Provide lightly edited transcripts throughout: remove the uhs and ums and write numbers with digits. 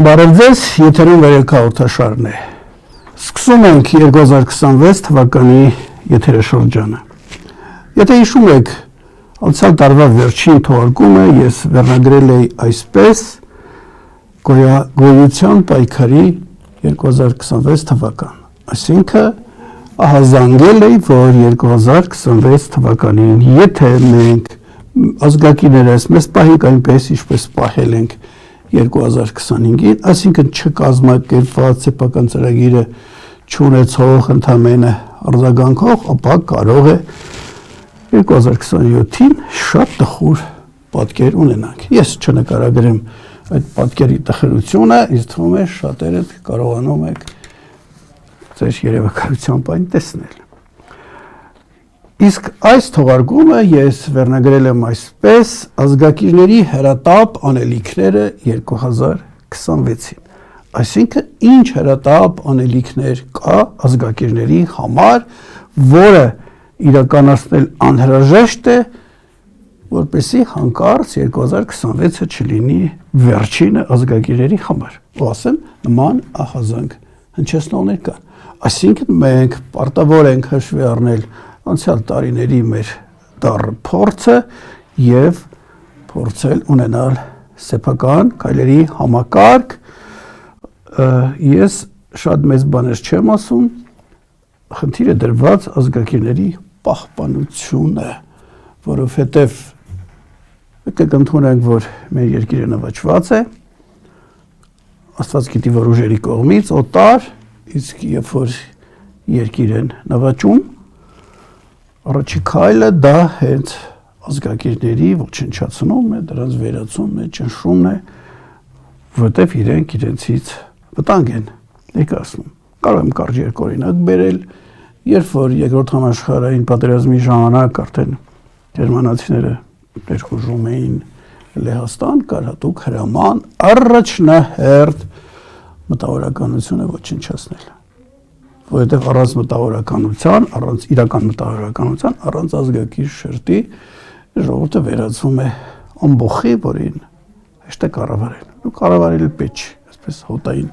Բարև ձեզ, եթերում վերելք հաղորդաշարն է։ Սկսում ենք 2026 թվականի եթերաշրջանը։ Եթե հիշում եք, անցյալ տարվա վերջին թողարկումը ես վերնագրել էի այսպես գոյության պայքարի 2026 թվական։ Այսինքն ահազանգել էի, որ 2026 թվականին, եթե մենք ազգակիներս մեզ պահենք այնպես, ինչպես պահել ենք 2025-ին, այսինքն չկազմակերպված սեփական ծրագիրը չունեցող ընդամենը արձագանքող, ապա կարող է 2027-ին շատ տխուր պատկեր ունենանք։ Ես չնկարագրեմ այդ պատկերի տխրությունը, ինձ թվում է շատերդ կարողանում եք ձեր երևակայությամբ այն տեսնել։ Իսկ այս թողարկումը ես վերնագրել եմ այսպես ազգակիրների հրատապ անելիքները 2026-ին։ Այսինքն ինչ հրատապ անելիքներ կա ազգակիրների համար, որը իրականացնել անհրաժեշտ է, որպեսզի հանկարծ 2026-ը չլինի վերջինը ազգակիրների համար։ Ու ասեմ, նման ահազանգ հնչեցնողներ կան։ Այսինքն մենք պարտավոր ենք հաշվի առնել անցյալ տարիների մեր դառը փորձը եւ փորձել ունենալ սեփական քայլերի համակարգ։ Ես շատ մեծ բաներ չեմ ասում, խնդիրը դրված ազգակիրների պահպանությունը, որովհետեւ եկեք ընդունենք, որ մեր երկիրը նվաճված է, Աստված գիտի, որ ուժերի կողմից օտար, իսկ երբ որ երկիր են նվաճում, առաջի քայլը դա հենց ազգակիրների ոչնչացումն է, դրանց վերացումն է, ճնշումն է, որտեղ իրենք իրենցից վտանգ են ներկայացնում։ Կարող եմ կարճ երկօրինակ բերել, երբ որ երկրորդ համաշխարհային պատերազմի ժամանակ արդեն գերմանացիները ներխուժում էին Լեհաստան, կար հատուկ հրաման առաջնահերթ մտավորականությունը ոչնչացնել։ Որովհետև առանց մտավորականության, առանց իրական մտավորականության, առանց ազգակիր շերտի ժողովուրդը վերածվում է ամբոխի, որին հեշտ է կառավարել։ Ու կառավարել պետք չէ, այսպես հոտային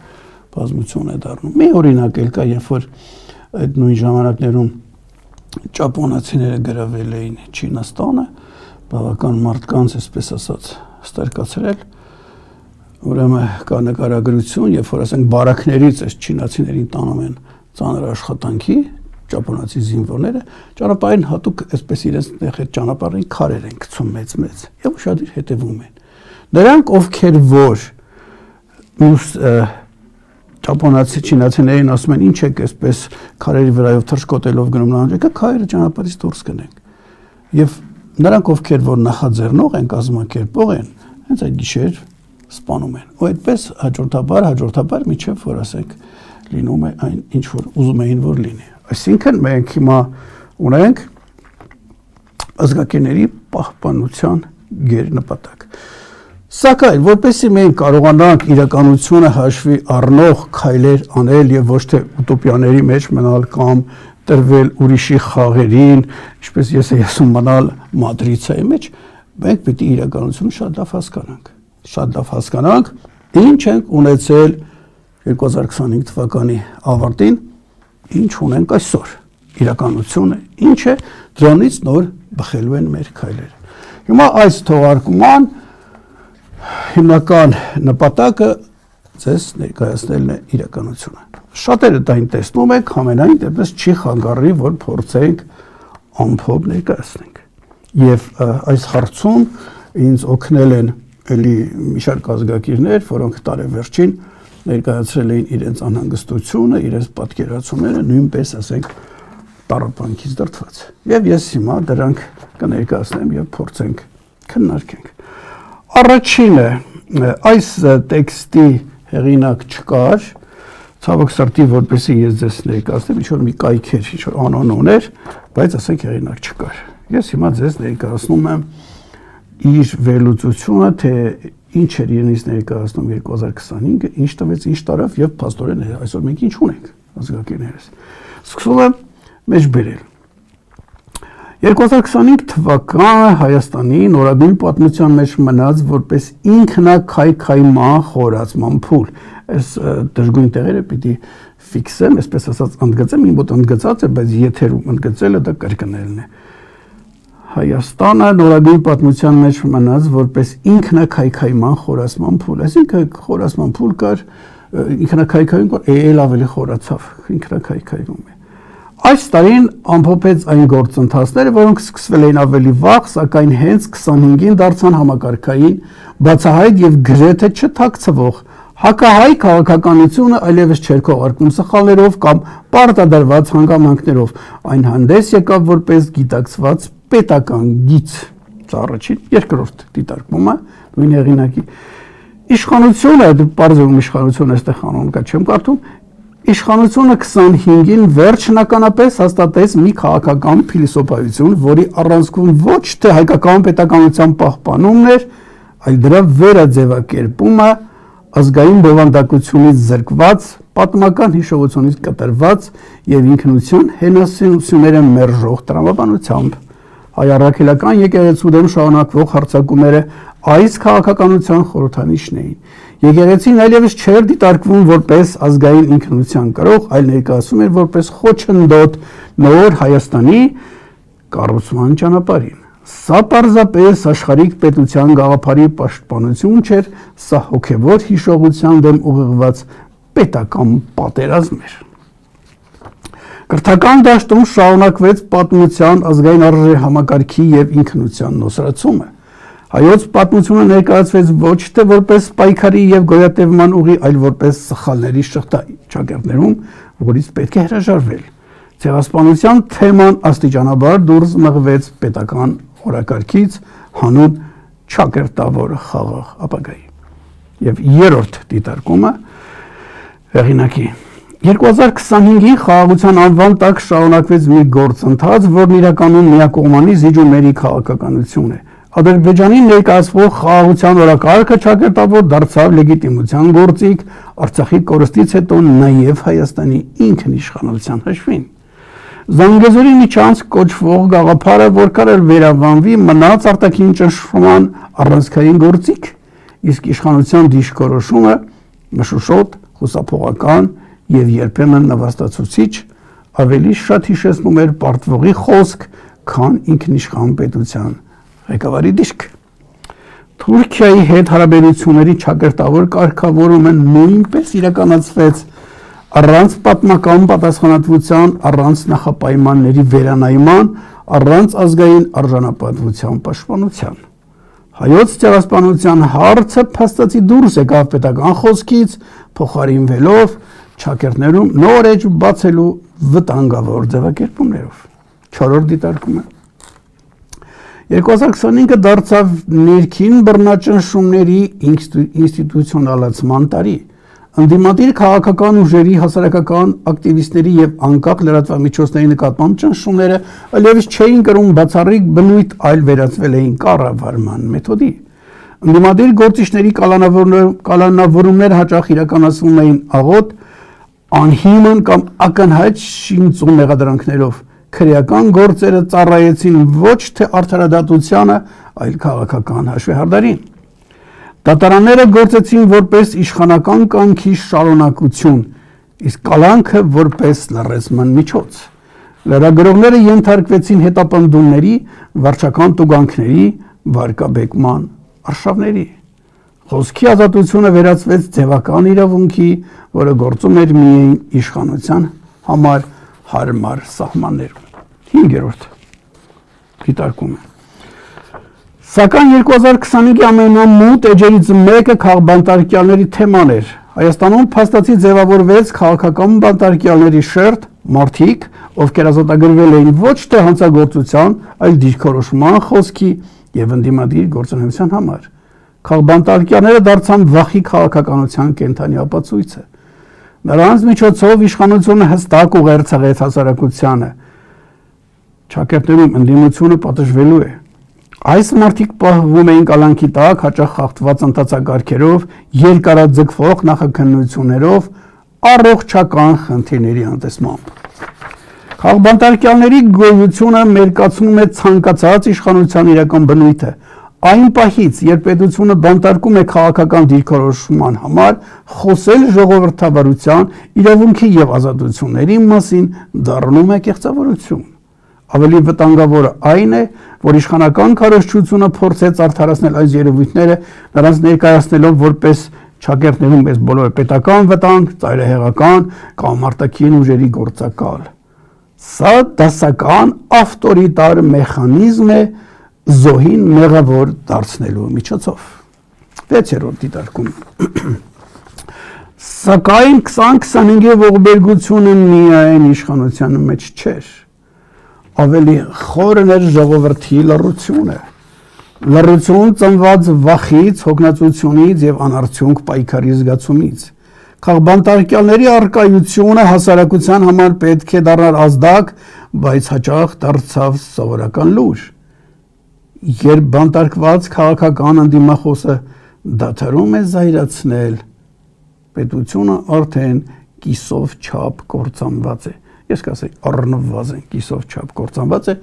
բազմություն է դառնում։ Մի օրինակ էլ կա, երբ որ այդ նույն ժամանակներում ճապոնացիները գրավել էին Չինաստանը, բավական մարդկանց, այսպես ասած, ստարկացրել, ուրեմն կա նկարագրություն, երբ որ ասենք բարակներից այս չինացիներին տանում են ծանր աշխատանքի, ճապոնացի զինվորները, ճանապարհին հատուկ այսպես իրենց այդ ճանապարհին քարեր են գցում մեծ եւ ուշադիր հետևում են։ Նրանք, ովքեր որ մյուս ճապոնացի չինացիներին ասում են, ինչ եք այսպես քարերի վրայով թռչկոտելով գնում նահանջակը, քարերը ճանապարհից դուրս կնենք։ Եւ նրանք, ովքեր որ նախաձեռնող են, կազմակերպող են, հենց այդ գիշեր սպանում են։ Ու այդպես հաջորդաբար միջև որ ասենք լինում է այն ինչ որ ուզում էին որ լինի։ Այսինքն մենք հիմա ունենք ազգակիրների պահպանության գերնպատակ։ Սակայն որպեսզի մենք կարողանանք իրականությունը հաշվի առնող քայլեր անել եւ ոչ թե ուտոպիաների մեջ մնալ կամ տրվել ուրիշի խաղերին, ինչպես ես ասում մնալ մատրիցայի մեջ, մենք պետք է իրականությունը շատ լավ հասկանանք։ Շատ լավ հասկանանք, ինչ ենք ունեցել 2025 թվականի ավարտին, ինչ ունենք այսօր, իրականությունը ինչ է, դրանից նոր բխելու են մեր քայլերը։ Հիմա այս թողարկման հիմնական նպատակը ձեզ ներկայացնելն է իրականությունը։ Շատերը դա տեսնում եք, համենայն դեպս չի խանգարի, որ փորձենք ամփոփ ներկայացնենք։ Եվ այս հարցում ինձ օգնել են էլի մի շարք ազգակիրներ, որոնք տարեվերջին ներկայացրել էին իրենց անհանգստությունը, իրենց պատկերացումները, նույնպես ասենք տառապանքից դրդված։ Եվ ես հիմա դրանք կներկայացնեմ եւ փորձենք քննարկենք։ Առաջինը այս տեքստի հեղինակ չկար, ցավոք սրտի, որպեսզի ես ձեզ ներկայացնեմ, ինչ որ մի կայքեր, ինչ որ անուն ուներ, բայց ասենք հեղինակ չկար։ Ես հիմա ձեզ ներկայացնում եմ իր վերլուծությունը, թե ինչ էր իրենից ներկայացնում 2025-ը, ինչ տվեց, ինչ տարավ եւ փաստորեն այսօր մենք ինչ ունենք ազգակիրներս։ Սկսում եմ մեջ բերել։ 2025 թվականը Հայաստանի նորագույն պատմության մեջ մնաց որպես ինքնակայքայման խորացման փուլ։ Այս դժգույն տեղերը պիտի ֆիքսեմ, այսպես ասած ընդգծեմ, իմ մոտ ընդգծած է, բայց եթերում ընդգծելը դա կրկնելն է։ Հայաստանը նորագույն պատմության մեջ մնաց որպես ինքնակայքայման խորացման փուլ, այսինքն խորացման փուլ կար, ինքնակայքայում կար, ել ավելի խորացավ, ինքնակայքայվում է։ Այս տարին ամփոփեց այն գործընթացները, որոնք սկսվել էին ավելի վաղ, սակայն հենց 25-ին դարձան համակարգային, բացահայտ եւ գրեթե չթաքցվող հակահայ քաղաքականությունը այլևս չէր քողարկում սխալներով կամ պարտադրված հանգամանքներով, այն հանդես եկավ որպես գիտակցված պետական գիծ։ Սա առաջին, երկրորդ դիտարկումը նույն հեղինակի։ Իշխանությունը, բարձրում իշխանությունը այստեղ անուն կա չեմ կարդում, Իշխանությունը 25-ին վերջնականապես հաստատեց մի քաղաքական փիլիսոփայություն, որի առանցքում ոչ թե հայկական պետականության պահպանումն էր, այլ դրա վերաձևակերպումը ազգային բովանդակությունից զրկված, պատմական հիշողությունից կտրված եւ ինքնության հենասենությունները մերժող տրամաբանությամբ։ Հայ առաքելական եկեղեցու դեմ շարունակվող հարձակումները այս քաղաքականության խորհրդանիշն էին։ Եկեղեցին այլևս չէր դիտարկվում որպես ազգային ինքնության կրող, այլ ներկայացում էր որպես խոչընդոտ նոր Հայաստանի կառուցման ճանապարհին։ Սա պարզապես աշխարհիկ պետության գաղափարի պաշտպանություն չէր, սա հոգևոր հիշողության դեմ ուղղված պետական պատերազմ էր։ Կրթական դաշտում շարունակվեց պատմության ազգային արժեհամակարգի եւ ինքնության նոսրացումը։ Հայոց պատմությունը ներկայացվեց ոչ թե որպես պայքարի եւ գոյատևման ուղի, այլ որպես սխալների շղթա ճակերտներում, որից պետք է հրաժարվել։ Ցեղասպանության թեման աստիճանաբար դուրս մղվեց պետական օրակարգից հանուն ճակերտավոր խաղաղ ապագայի։ Եվ երրորդ դիտարկումը հեղինակի 2025-ին խաղաղության անվան տակ շարունակվեց մի գործընթաց, որն իրականում միակողմանի զիջումների քաղաքականություն է։ Ադրբեջանի ներկայացվող խաղաղության օրակարգը ճակերտավոր դարձավ լեգիտիմության գործիք, Արցախի կորստից հետո նաև Հայաստանի ինքնիշխանության հաշվին։ Զանգեզուրի միջանց կոչվող գաղափարը, որ կարել վերաբանվի, մնաց արտաքին ճնշման առանցքային գործիք, իսկ իշխանության դիրքորոշումը մշուշոտ, խուսափողական եւ երբեմն նվաստացուցիչ ավելի շատ հիշեցնում էր պարտվողի խոսք, քան ինքնիշխան պետության ղեկավարի դիրք։ Թուրքիայի հետ հարաբերությունների ճակերտավոր կարգավորումը նույնպես իրականացվեց առանց պատմական պատասխանատվության, առանց նախապայմանների վերանայման, առանց ազգային արժանապատվության պաշտպանության։ Հայոց ցեղասպանության հարցը փաստացի դուրս եկավ պետական խոսքից, փոխարինվելով ճակերտներում նոր էջ բացելու վտանգավոր ձևակերպումներով։ Չորրորդ դիտարկումը 2025-ը դարձավ ներքին բռնաճնշումների ինստիտուցիոնալացման տարի։ Ընդդիմադիր քաղաքական ուժերի, հասարակական ակտիվիստների եւ անկախ լրատվամիջոցների նկատմամբ ճնշումները այլևս չէին կրում բացառիկ բնույթ, այլ վերածվել էին կառավարման մեթոդի։ Ընդդիմադիր գործիչների կալանավորումներ հաճախ իրականացվում էին աղոտ, անհիմն կամ ակնհայտ շինծու մեղադրանքներով։ Քրեական գործերը ծառայեցին ոչ թե արդարադատությանը, այլ քաղաքական հաշվեհարդարին։ Դատարանները գործեցին որպես իշխանական կամքի շարունակություն, իսկ կալանքը որպես լռեցման միջոց։ Լրագրողները ենթարկվեցին հետապնդումների, վարչական տուգանքների, վարկաբեկման արշավների։ Խոսքի ազատությունը վերածվեց ձևական իրավունքի, որը գործում էր միայն իշխանության համար հարմար սահմաններում։ 5-րդ դիտարկումը Սակայն 2025-ի ամենամութ էջերից մեկը քաղբանտարկյալների թեման էր։ Հայաստանում փաստացի ձևավորվեց քաղաքական բանտարկյալների շերտ, մարդիկ, ովքեր ազատագրվել էին ոչ թե հանցագործության, այլ դիրքորոշման, խոսքի եւ ընդդիմադիր գործունեության համար։ Քաղբանտարկյալները դարձան վախի քաղաքականության կենթանի ապացույցը։ Նրանց միջոցով իշխանությունը հստակ ուղերձ հասարակությանը։ Ճակերտներում ընդդիմությունը պատժվելու է։ Այս մարդիկ պահվում էին կալանքի տակ, հաճախ խախտված ընթացակարգերով, երկարաձգվող նախաքննություններով, առողջական խնդիրների անտեսմամբ։ Քաղբանտարկյալների գոյությունը մերկացնում է ցանկացած իշխանության իրական բնույթը։ Այն պահից, երբ պետությունը բանտարկում է քաղաքական դիրքորոշման համար, խոսել ժողովրդավարության, իրավունքի եւ ազատությունների մասին դառնում է կեղծավորություն։ Ավելի վտանգավորը այն է, որ իշխանական քարոզչությունը փորձեց արդարացնել այս երևույթները, նրանց ներկայացնելով որպես ճակերտներում մեզ բոլորը պետական վտանգ, ծայրահեղական կամ արտաքին ուժերի գործակալ։ Սա դասական ավտորիտար մեխանիզմ է զոհին մեղավոր դարձնելու միջոցով։ 6-րդ դիտարկում։ Սակայն 2025-ի ողբերգությունը միայն իշխանության մեջ չէր։ Ավելի խորն էր ժողովրդի լռությունը։ Լռություն ծնված վախից, հոգնածությունից եւ անարդյունք պայքարի զգացումից։ Քաղբանտարկյալների առկայությունը հասարակության համար պետք է դառնար ազդակ, բայց հաճախ դարձավ սովորական լուր։ Երբ բանտարկված քաղաքական ընդդիմախոսը դադարում է զայրացնել, պետությունը արդեն կիսով չափ կործանված է։ Ես կասեի առնվազն կիսով չափ կործանված է,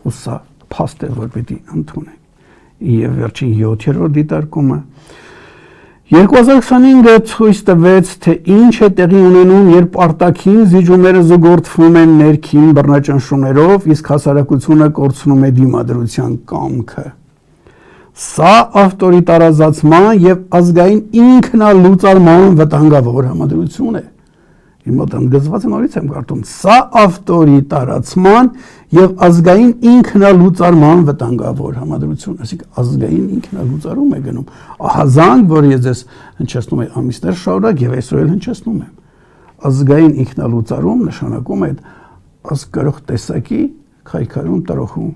ու սա փաստ է, որ պետք է ընդունենք։ Եվ վերջին 7-րդ դիտարկումը 2025-ը ցույց տվեց, թե ինչ է տեղի ունենում, երբ արտաքին զիջումները զուգորդվում են ներքին բռնաճնշումներով, իսկ հասարակությունը կորցնում է դիմադրության կամքը։ Սա ավտորիտարացման եւ ազգային ինքնալուծարման վտանգավոր համադրություն է։ Իմ մոտ ընդգծված է, նորից եմ կարդում, սա ավտորիտարացման եւ ազգային ինքնալուծարման վտանգավոր համադրություն, այսինքն ազգային ինքնալուծարում է գնում։ Ահազանգ, որ ես ձեզ հնչեցնում եմ ամիսներ շարունակ եւ այսօր էլ հնչեցնում եմ։ Ազգային ինքնալուծարում նշանակում է ազգարող տեսակի քայքայում տրոխում,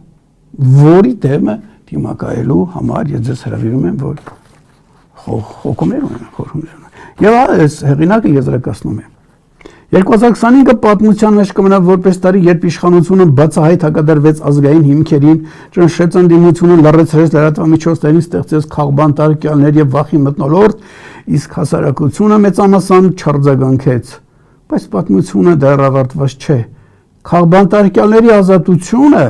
որի դեմը դիմակայելու համար ես ձեզ հրավիրում եմ, որ խոքումներ ունենան, խորհումներ ունենան։ Եվ այս հեղինակը եզրակացնում է 2025-ը պատմության մեջ կմնա որպես տարի, երբ իշխանությունը բացահայտ հակադրվեց ազգային հիմքերին, ճնշեց ընդդիմությունը, լռեցրեց լրատվամիջոցներին, ստեղծեց քաղբանտարկյալներ եւ վախի մթնոլորտ, իսկ հասարակությունը մեծամասամբ չարձագանքեց։ Բայց պատմությունը դեռ ավարտված չէ։ Քաղբանտարկյալների ազատությունը,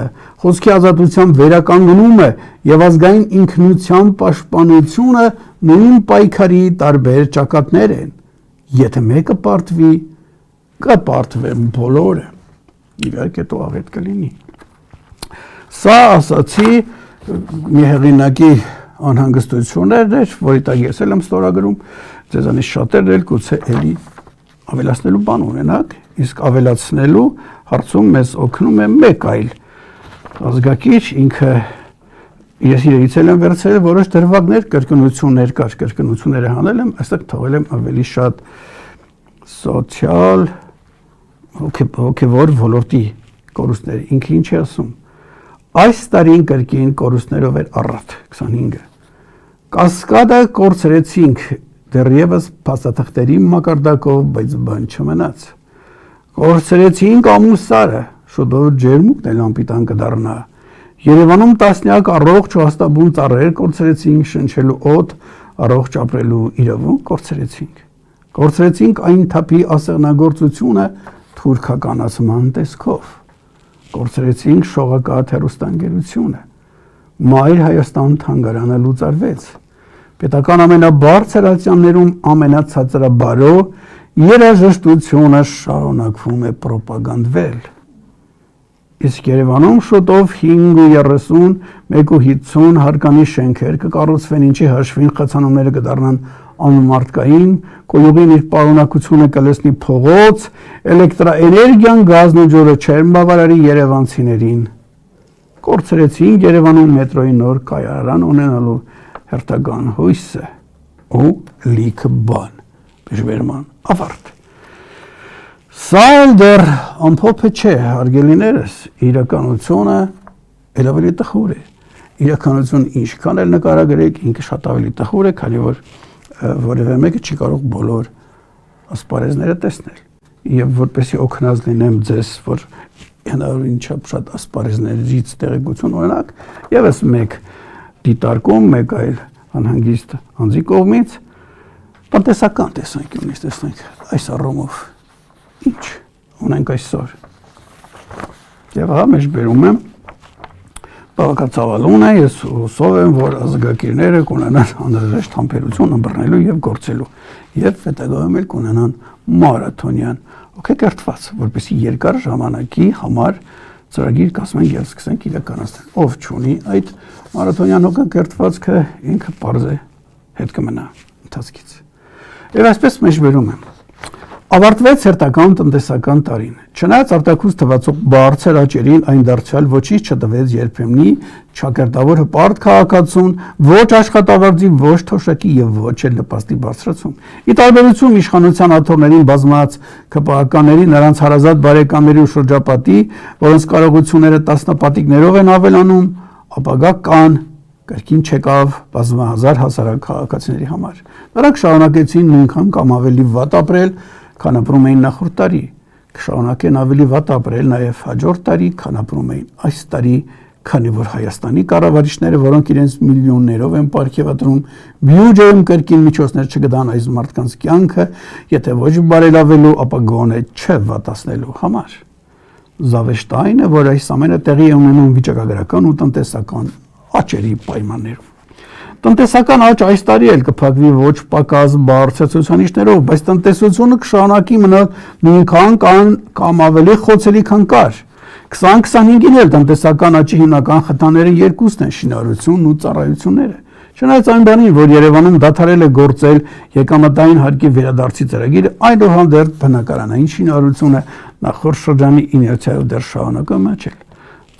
խոսքի ազատության վերականգնումը եւ ազգային ինքնության պաշտպանությունը նույն պայքարի տարբեր ճակատներ են։ Եթե մեկը պարտվի, կպարտվեն բոլորը, իվերք հետո աղետ կլինի։ Սա ասացի մի հեղինակի անհանգստություններն էր, որի տակ ես էլ եմ ստորագրում, ձեզանից շատերն էլ գուցե էլի ավելացնելու բան ունենաք, իսկ ավելացնելու հարցում մեզ օգնում է մեկ այլ ազգակիր, ինքը ես իրենից էլ եմ վերցրել որոշ դրվագներ, կրկնություններ կար, կրկնությունները հանել եմ, այստեղ թողել եմ ավելի շատ սոցիալ հոգևոր ոլորտի կորուստներ, ինքը ինչ է ասում։ Այս տարին կրկին կորուստներով էր առատ 25-ը։ Կասկադը կորցրեցինք դեռևս փաստաթղթերի մակարդակով, բայց բան չմնաց։ Կորցրեցինք ամուսարը, շուտով ջերմուկն էլ անպիտան կդառնա։ Երևանում տասնյակ առողջ ու հաստաբուն ծառեր կորցրեցինք, շնչելու օդ, առողջ ապրելու իրավունք կորցրեցինք։ Կորցրեցինք այն թափի ասեղնագործությունը թուրքականացման տեսքով։ Կորցրեցինք շողակաթ հեռուստաընկերությունը։ Մայր Հայաստան թանգարանը լուծարվեց։ Պետական ամենաբարձր ատյաններում ամենացածրաբարո երաժշտությունը շարունակվում է պրոպագանդվել։ Իսկ Երևանում շուտով 5:30, 1:50 հարկանի շենքեր կկառուցվեն, ինչի հաշվին խցանումները կդառնան անմարդկային, կոյուղին իր պարունակությունը կլեցնի փողոց, էլեկտրաէներգիան, գազն ու ջուրը չեն բավարարի երևանցիներին։ Կորցրեցին Երևանում մետրոյի նոր կայարան ունենալու հերթական հույսը ու լիքը բան, բժվերման ավարտ։ Սա էլ դեռ ամփոփը չէ, հարգելիներս, իրականությունը էլ ավելի տխուր է։ Իրականությունը ինչքան էլ նկարագրեք, ինքը շատ ավելի տխուր է, քանի որ որևէ մեկը չի կարող բոլոր ասպարեզները տեսնել։ Եվ որպեսզի օգնած լինեմ ձեզ, որ հնարավորին չափ շատ ասպարեզներից տեղեկություն ունենաք, եւս մեկ դիտարկում, մեկ այլ անհանգիստ անձի կողմից տնտեսական տեսանկյունից տեսնենք այս առումով ինչ ունենք այսօր։ Եվ հա մեջ բերում եմ բավականացավալուն է, ես հուսով եմ, որ ազգակիրները կունենան անհրաժեշտ համբերություն ըմբռնելու եւ գործելու եւ հետագայում էլ կունենան մարաթոնյան օգեկերտված, որպեսզի երկար ժամանակի համար ծրագիր կազմենք եւ սկսենք իրականացնել։ Ով չունի այդ մարաթոնյան օգեկերտվածքը, ինքը պարզ է հետ կմնա ընթացքից։ Եվ այսպես մեջ բերում եմ Ավարտվեց հերթական տնտեսական տարին։ Չնայած արտաքուստ թվացող բարձր աճերին, այն դարձյալ ոչինչ չտվեց երբեմնի ճակերտավոր հպարտ քաղաքացուն, ոչ աշխատավարձի, ոչ թոշակի եւ ոչ էլ նպաստի բարձրացում։ Ի տարբերություն իշխանության աթոռներին բազմած ԿՊԱ-ականների, նրանց հարազատ բարեկամների ու շրջապատի, որոնց կարողությունները տասնապատիկներով են ավելանում, ապագա կան կրկին չեկավ բազմահազար հասարակ քաղաքացիների համար։ Նրանք շարունակեցին նույնքան կամ ավելի վատ ապրել, քան ապրում էին նախորդ տարի, կշարունակեն ավելի վատ ապրել նաև հաջորդ տարի, քան ապրում էին այս տարի, քանի որ Հայաստանի կառավարիչները, որոնք իրենց միլիոններով են պարգևատրում, բյուջեում կրկին միջոցներ չգտան այս մարդկանց կյանքը, եթե ոչ բարելավելու, ապա գոնե չվատացնելու համար։ Զավեշտը այն է, որ այս ամենը տեղի է ունենում վիճակագրական ու տնտեսական աճերի պայմաններում։ Տնտեսական աճ այս տարի էլ կփակվի ոչ պակաս բարձր ցուցանիշներով, բայց տնտեսությունը կշարունակի մնալ նույնքան կամ ավելի խոցելի, քան կար։ 2025-ին էլ տնտեսական աճի հիմնական խթանները երկուսն են՝ շինարարությունն ու ծառայությունները։ Չնայած այն բանին, որ Երևանում դադարել է գործել եկամտային հարկի վերադարձի ծրագիրը, այնուհանդերձ բնակարանային շինարարությունը նախորդ շրջանի իներցիայով դեռ շարունակում է աճել։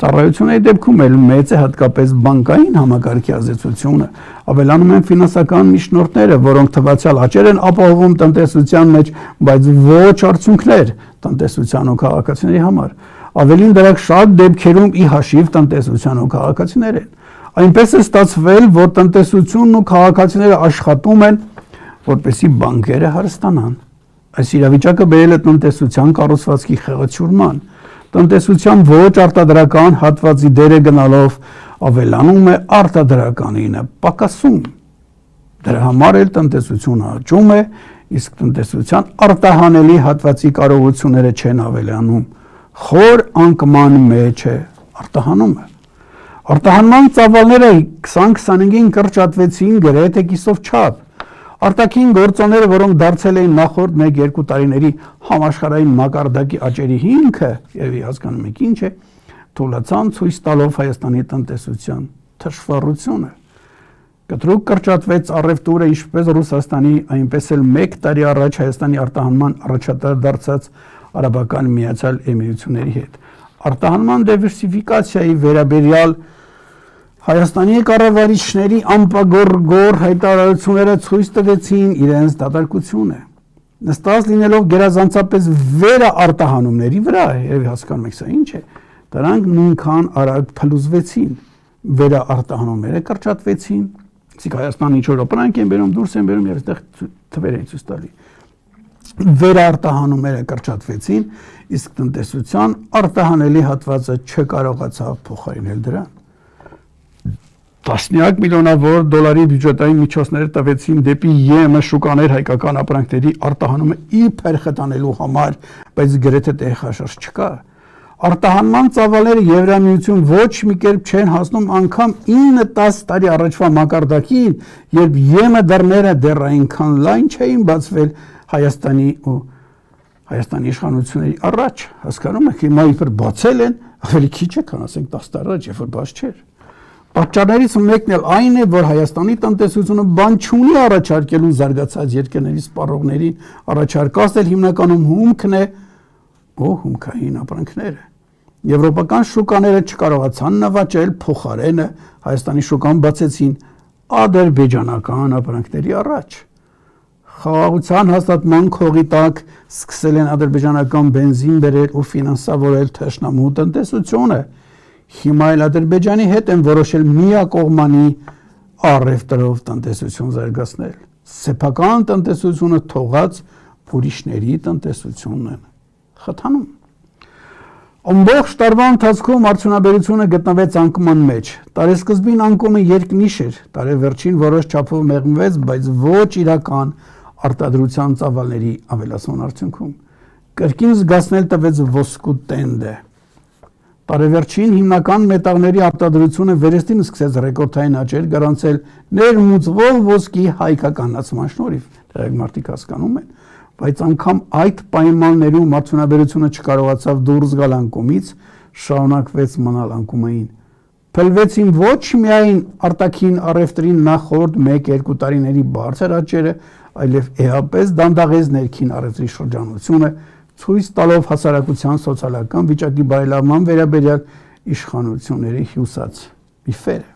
Ծառայությունների դեպքում էլ մեծ է հատկապես բանկային համակարգի ազդեցությունը, ավելանում են ֆինանսական միջնորդները, որոնք թվացյալ աճեր են ապահովում տնտեսության մեջ, բայց ոչ արդյունքներ տնտեսության ու քաղաքացիների համար։ Ավելին դրանք շատ դեպքերում ի հաշիվ տնտեսության ու քաղաքացիներ են։ Այնպես է ստացվել, որ տնտեսությունն ու քաղաքացիները աշխատում են, որպեսզի բանկերը հարստանան։ Այս իրավիճակը բերել է տնտեսության կառուցվածքի խեղճուրման։ Տնտեսության ոչ արտադրական հատվածի դերը գնալով ավելանում է արտադրականինը պակասում։ Դրա համար էլ տնտեսությունը աճում է, իսկ տնտեսության արտահանելի հատվածի կարողությունները չեն ավելանում։ Խոր անկման մեջ է արտահանումը։ Արտահանման ծավալները 2025-ին կրճատվեցին գրեթե կիսով չափ։ Արտաքին գործոնները, որոնք դարձել էին նախորդ 1-2 տարիների համաշխարհային մակարդակի աճերի հիմքը, եւ հասկանում եք ինչ է, թույլացան ցույց տալով Հայաստանի տնտեսության թշվառությունը։ Կտրուկ կրճատվեց առևտուրը ինչպես Ռուսաստանի, այնպես էլ 1 տարի առաջ Հայաստանի արտահանման առաջատար դարձած Արաբական Միացյալ Էմիրությունների հետ։ Արտահանման դիվերսիֆիկացիայի վերաբերյալ Հայաստանի կառավարիչների անպագոր հայտարարությունները ցույց տվեցին իրենց դատարկությունը։ Նստած լինելով գերազանցապես վերարտահանումների վրա, եւ հասկանում եք սա ինչ է, դրանք նույնքան արագ փլուզվեցին, վերարտահանումները կրճատվեցին, իսկ Հայաստանը ինչ որ ապրանք են բերում, դուրս են բերում եւ այստեղ թվեր են ցույց տալի։ Վերարտահանումները կրճատվեցին, իսկ տնտեսության արտահանելի հատվածը չկարողացավ փոխարինել դրան։ Տասնյակ միլիոնավոր դոլարի բյուջետային միջոցներ տվեցին դեպի ԵՄ շուկաներ հայկական ապրանքների արտահանումը իբր խթանելու համար, բայց գրեթե տեղաշարժ չկա։ Արտահանման ծավալները Եվրամիություն ոչ մի կերպ չեն հասնում անգամ 9-10 տարի առաջվա մակարդակին, երբ ԵՄ դռները դեռ այնքան լայն չէին բացվել Հայաստանի իշխանությունների առաջ, հասկանում եք, հիմա իբր բացել են, ավելի քիչ է, քան ասենք 10 տարի առաջ, երբ որ բաց չէր։ Պատճառներից մեկն էլ այն է, որ Հայաստանի տնտեսությունը բան չունի առաջարկելու զարգացած երկրների սպառողներին, առաջարկածել հիմնականում հումքն է, հումքային ապրանքները։ Եվրոպական շուկաները չկարողացան նվաճել փոխարենը Հայաստանի շուկան բացեցին ադրբեջանական ապրանքների առաջ։ Խաղաղության հաստատման քողի տակ սկսել են ադրբեջանական բենզին բերել ու ֆինանսավորել թշնամու տնտեսությունը։ Հիմա էլ Ադրբեջանի հետ են որոշել միակողմանի առևտրով տնտեսություն զարգացնել։ Սեփական տնտեսությունը թողած ուրիշների տնտեսությունն են խթանում։ Ամբողջ տարվա ընթացքում արդյունաբերությունը գտնվեց անկման մեջ։ Տարեսկզբին անկումը երկնիշ էր, տարեվերջին որոշ չափով մեղմվեց, բայց ոչ իրական արտադրության ծավալների ավելացման արդյունքում։ Կրկին զգացնել տվեց ոսկու տենդը։ Տարեվերջին հիմնական մետաղների արտադրությունը վերստին սկսեց ռեկորդային աճել, գրանցել ներմուծվող ոսկի հայկականացման շնորհիվ, դրանք մարդիկ հասկանում են, բայց անգամ այդ պայմաններում արդյունաբերությունը չկարողացավ դուրս գալ անկումից, շարունակվեց մնալ անկումային։ Փլվեցին ոչ միայն արտաքին առևտրին նախորդ 1-2 տարիների բարձր աճերը, այլև էապես դանդաղեց ներքին առևտրի շրջանությունը, ցույց տալով հասարակության սոցիալական վիճակի բարելավման վերաբերյալ իշխանությունների հյուսած միֆերը։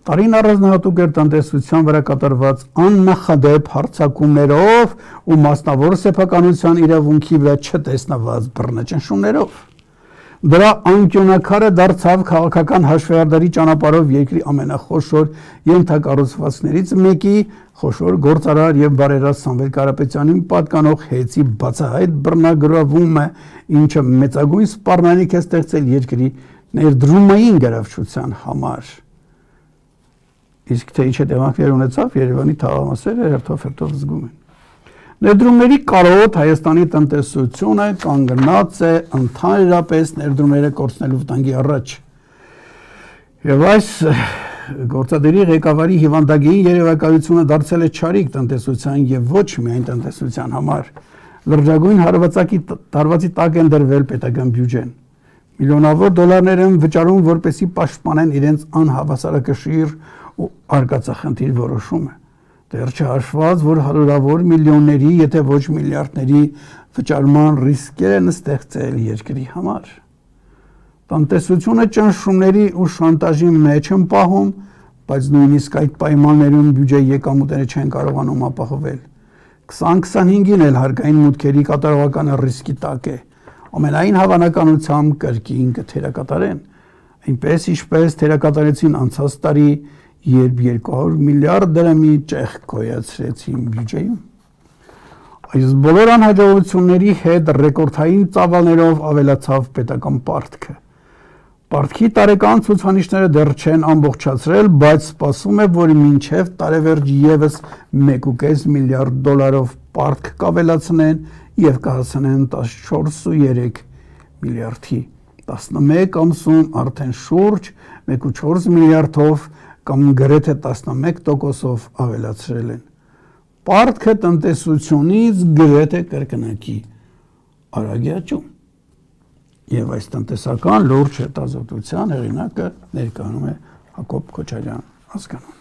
Տարին առանձնահատուկ էր տնտեսության վրա կատարված աննախադեպ հարձակումներով ու մասնավոր սեփականության իրավունքի վրա չտեսնված բռնաճնշումներով։ Դրա անկյոնակարը դարձավ քաղաքական հաշվեհարդարի ճանապարհով երկրի ամենախոշոր ենթակառուցվածքներից մեկի խոշոր գործարար եւ բարերար Սամվել Կարապետյանին պատկանող հեծի բացահայտ բռնագրավումը, ինչը մեծագույն սպառնալիք է ստեղծել երկրի ներդրումային գրավչության համար։ Իսկ թե ինչ հետևանքներ ունեցավ, Երևանի թաղամասերը հերթով զգում են։ Ներդրումների կարոտ Հայաստանի տնտեսությունը կանգնած է ընդհանրապես ներդրումները կորցնելու վտանգի առաջ։ Եվ այս գործադերի ղեկավարի հիվանդագին երևակայությունը դարձել է չարիք տնտեսության եւ ոչ միայն տնտեսության համար։ Լրջագույն հարվածի տակ են դրվել պետական բյուջեն։ Միլիոնավոր դոլարներ են վճարում, որպեսզի պաշտպանեն իրենց անհավասարակշիռ ու արկածախնդիր որոշումը։ Դեռ չհաշված, որ հարյուրավոր միլիոնների, եթե ոչ միլիարդների վճարման ռիսկեր են ստեղծել երկրի համար։ Տնտեսությունը ճնշումների ու շանտաժի մեջ են պահում, բայց նույնիսկ այդ պայմաններում բյուջեի եկամուտները չեն կարողանում ապահովել։ 2025-ին էլ հարկային մուտքերի կատարողականը ռիսկի տակ է։ Ամենայն հավանականությամբ կրկին կթերակատարեն, այնպես ինչպես թերակատարեցին անցած տարի, երբ 200 միլիարդ դրամի ճեղք գոյացրեցին բյուջեում։ Այս բոլոր անհաջողությունների հետ ռեկորդային ծավալներով ավելացավ պետական պարտքը։ Պարտքի տարեկան ցուցանիշները դեռ չեն ամբողջացրել, բայց սպասվում է, որ մինչև տարեվերջ եւս 1.5 միլիարդ դոլարով պարտք կավելացնեն եւ կհասնեն 14.3 միլիարդի։ 11 ամսում արդեն շուրջ 1.4 միլիարդով կամ գրեթե 11%-ով ավելացրել են։ Պարտքը տնտեսությունից գրեթե կրկնակի արագ է աճում։ Եվ այս տնտեսական լուրջ հետազոտության հեղինակը ներկայանում է Հակոբ Քոչարյան ազգանունով։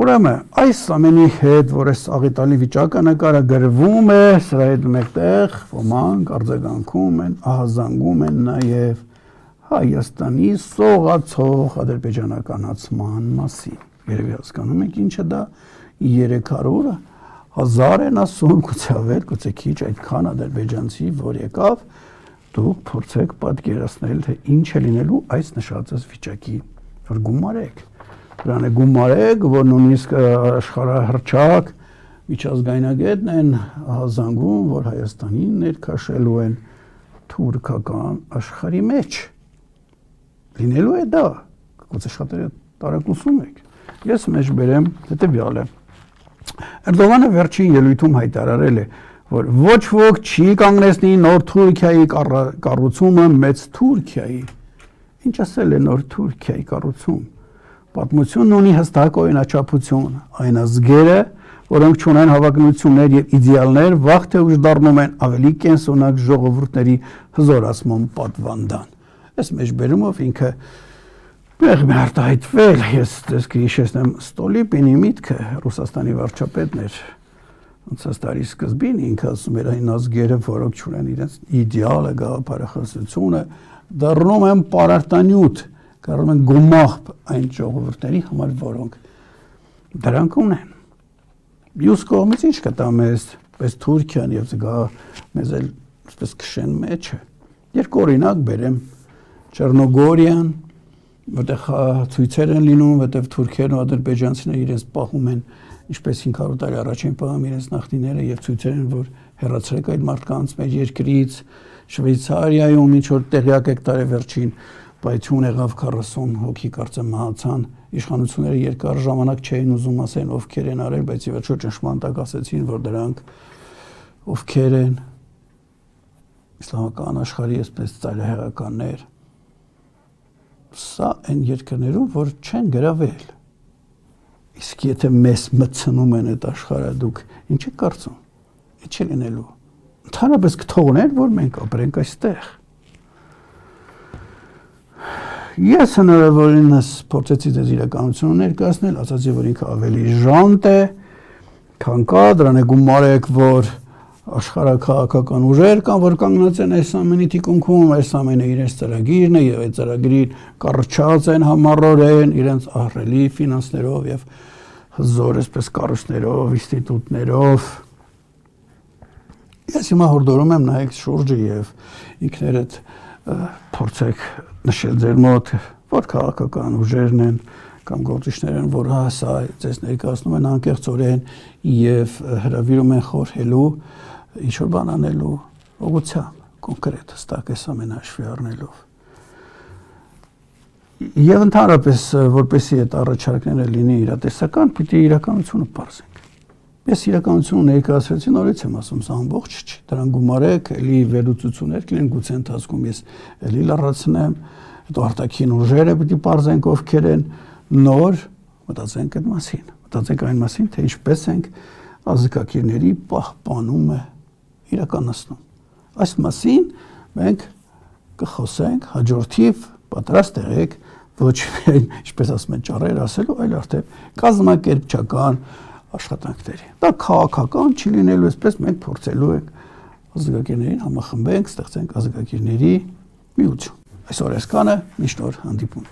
Ուրեմն այս ամենի հետ, որ այս աղետալի վիճակը նկարագրվում է, սրա հետ մեկտեղ ոմանք արձագանքում են, ահազանգում են նաև Հայաստանի սողացող ադրբեջանականացման մասին։ Երևի հասկանում եք ինչ է դա 300-ը, 1000 են ասում, գուցե ավել, գուցե քիչ, այդքան ադրբեջանցի, որ եկավ, դուք փորձեք պատկերացնել, թե ինչ է լինելու այս նշածս վիճակի, որ գումարեք։ Դրան է գումարեք, որ նույնիսկ աշխարհահռչակ միջազգայնագետն են ահազանգում, որ Հայաստանին ներքաշելու են թուրքական աշխարհի մեջ։ Լինելու է դա, գուցե շատերը տարակուսում եք։ Ես մեջ բերեմ հետևյալը։ Էրդողանը վերջին ելույթում հայտարարել է, որ ոչ ոք չի կանգնեցնի նոր Թուրքիայի կառուցումը մեծ Թուրքիայի։ Ինչ ասել է նոր Թուրքիայի կառուցում։ Պատմությունն ունի հստակ օրինաչափություն, այն ազգերը, որոնք ունեն հավակնություններ եւ իդեալներ, վաղ թե ուշ դառնում են ավելի կենսունակ ժողովուրդների հզորացման պատվանդան։ Այս մեջբերումով ինքը մեղմ է արտահայտվել, ես կհիշեցնեմ Ստոլիպինի միտքը, Ռուսաստանի վարչապետն էր անցած տարի սկզբին, ինքը ասում էր այն ազգերը, որոնք ունեն իրենց իդեալը, գաղափարախոսությունը, դառնում են պարարտանյութ, կարող են գումախ այն ժողովուրդների համար, որոնք դրանք ունեն։ Մյուս կողմից ինչ կտա մեզ, պես Թուրքիան եւ զգա մեզ էլ այսպես քշեն մեջը։ Երկու օրինակ բերեմ Չեռնոգորիան, որտեղ ցույցեր են լինում, որտեղ թուրքերն ու ադրբեջանցիները իրենց պահում են, ինչպես 500 տարի առաջ են պահում իրենց նախնիները եւ ցույցեր են, որ հեռացրեք այդ մարդկանց մեր երկրից, Շվեյցարիայում ինչ որ տեղյակ եք տարեվերջին պայթյուն եղավ 40 հոգի կարծեմ մահացան, իշխանությունները երկար ժամանակ չէին ուզում ասեն ովքեր են արել, բայց ի վերջո ճնշման տակ ասեցին, որ դրանք ովքեր են։ իսլամական աշխարհի այսպես ծայրահեղականներ, սա այն երկրներում, որ չեն գրավել։ Իսկ եթե մեզ մտցնում են այդ աշխարհը, դուք ինչ եք կարծում։ Ինչ է լինելու։ Ընդհանրապես կթողնեն, որ մենք ապրենք այստեղ։ Ես հնարավորինս փորձեցի դες իրականությունը ներկայացնել, ասացի, որ ինքը ավելի ժանտ է, քան կա, դրան է գումարեք, որ աշխարհաքաղաքական ուժեր կան, որ կանգնած են այս ամենի թիկունքում, այս ամենը իրենց ծրագիրն է եւ այդ ծրագրին կառչած են համառորեն իրենց ահռելի ֆինանսներով եւ հզոր այսպես կառույցներով, ինստիտուտներով։ Ես հիմա հորդորում եմ նայեք շուրջը եւ ինքներդ փորձեք նշել ձեր մոտ, որ քաղաքական ուժերն են կամ գործիչներ են, որ սա ձեզ ներկայացնում են անկեղծորեն եւ հրավիրում են խորհելու ինչ-որ բան անելու ուղղությամբ, կոնկրետ, հստակ այս ամենը հաշվի առնելով։ Եվ ընդհանրապես, որպեսզի այդ առաջարկները լինի իրատեսական, պիտի իրականությունը պարզենք։ Ես իրականությունը ներկայացրեցի, նորից եմ ասում, սա ամբողջ չի։ Դրան գումարեք, էլի վերլուծություններ կլինեն, գուցե ընթացքում ես էլի լարացնեմ, հետո արտաքին ուժերը պիտի պարզենք ովքեր են, նոր մտածենք այդ մասին, մտածենք այն մասին, թե ինչպես ենք ազգակիրների պահպանումը իրականացնում։ Այս մասին մենք կխոսենք հաջորդիվ, պատրաստ եղեք ոչ միայն, ինչպես ասում են, ճառեր ասելու, այլ արդեն կազմակերպչական աշխատանքների։ Դա քաղաքական չի լինելու, այսպես մենք փորձելու ենք ազգակիրներին համախմբենք, ստեղծենք ազգակիրների միություն։ Այսօր այսքանը, միշտ նոր հանդիպում։